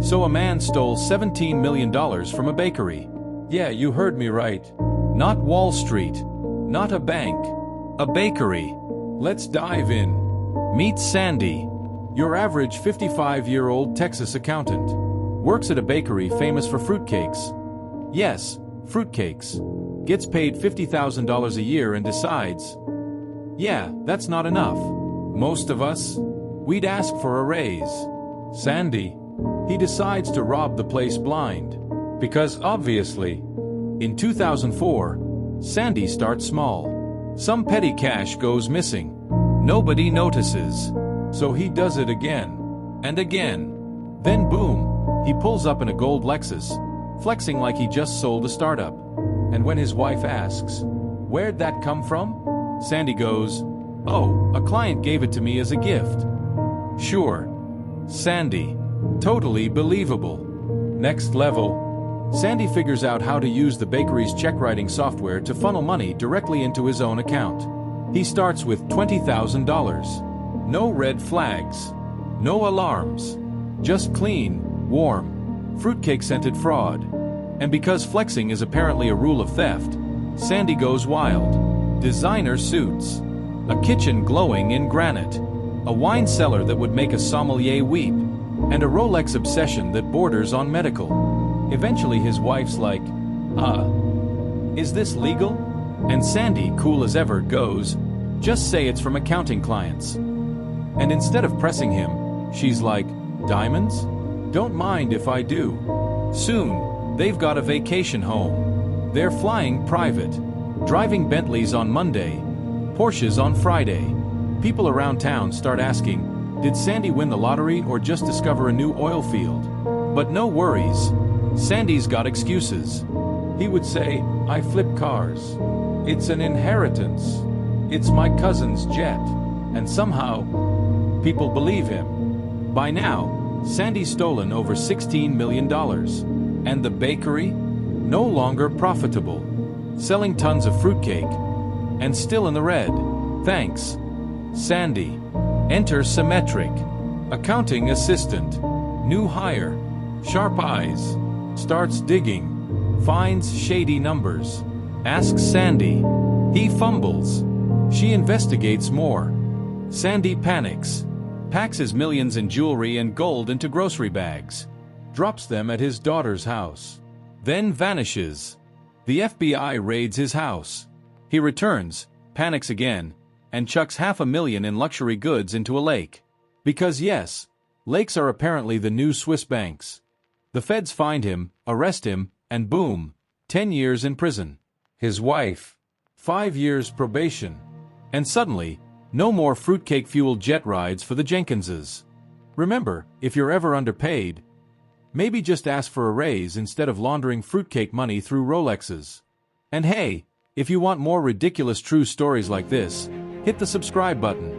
So a man stole $17 million from a bakery. Yeah, you heard me right. Not Wall Street. Not a bank. A bakery. Let's dive in. Meet Sandy. Your average 55-year-old Texas accountant. Works at a bakery famous for fruitcakes. Yes, fruitcakes. Gets paid $50,000 a year and decides, yeah, that's not enough. Most of us, we'd ask for a raise. Sandy, he decides to rob the place blind. Because obviously, in 2004, Sandy starts small. Some petty cash goes missing. Nobody notices. So he does it again. And again. Then boom, he pulls up in a gold Lexus, flexing like he just sold a startup. And when his wife asks, "Where'd that come from?" Sandy goes, "Oh, a client gave it to me as a gift." Sure. Sandy. Totally believable. Next level. Sandy figures out how to use the bakery's check-writing software to funnel money directly into his own account. He starts with $20,000. No red flags. No alarms. Just clean, warm, fruitcake-scented fraud. And because flexing is apparently a rule of theft, Sandy goes wild. Designer suits. A kitchen glowing in granite. A wine cellar that would make a sommelier weep. And a Rolex obsession that borders on medical. Eventually his wife's like, is this legal? And Sandy, cool as ever, goes, "Just say it's from accounting clients." And instead of pressing him, she's like, "Diamonds? Don't mind if I do." Soon, they've got a vacation home. They're flying private. Driving Bentleys on Monday. Porsches on Friday. People around town start asking, did Sandy win the lottery or just discover a new oil field? But no worries. Sandy's got excuses. He would say, "I flip cars. It's an inheritance. It's my cousin's jet." And somehow, people believe him. By now, Sandy's stolen over $16 million. And the bakery? No longer profitable. Selling tons of fruitcake. And still in the red. Thanks, Sandy. Enter Symmetric. Accounting assistant. New hire. Sharp eyes. Starts digging. Finds shady numbers. Asks Sandy. He fumbles. She investigates more. Sandy panics. Packs his millions in jewelry and gold into grocery bags. Drops them at his daughter's house. Then vanishes. The FBI raids his house. He returns, panics again, and chucks $500,000 in luxury goods into a lake. Because yes, lakes are apparently the new Swiss banks. The feds find him, arrest him, and boom, 10 years in prison. His wife, 5 years probation. And suddenly, no more fruitcake-fueled jet rides for the Jenkinses. Remember, if you're ever underpaid, maybe just ask for a raise instead of laundering fruitcake money through Rolexes. And hey, if you want more ridiculous true stories like this, hit the subscribe button.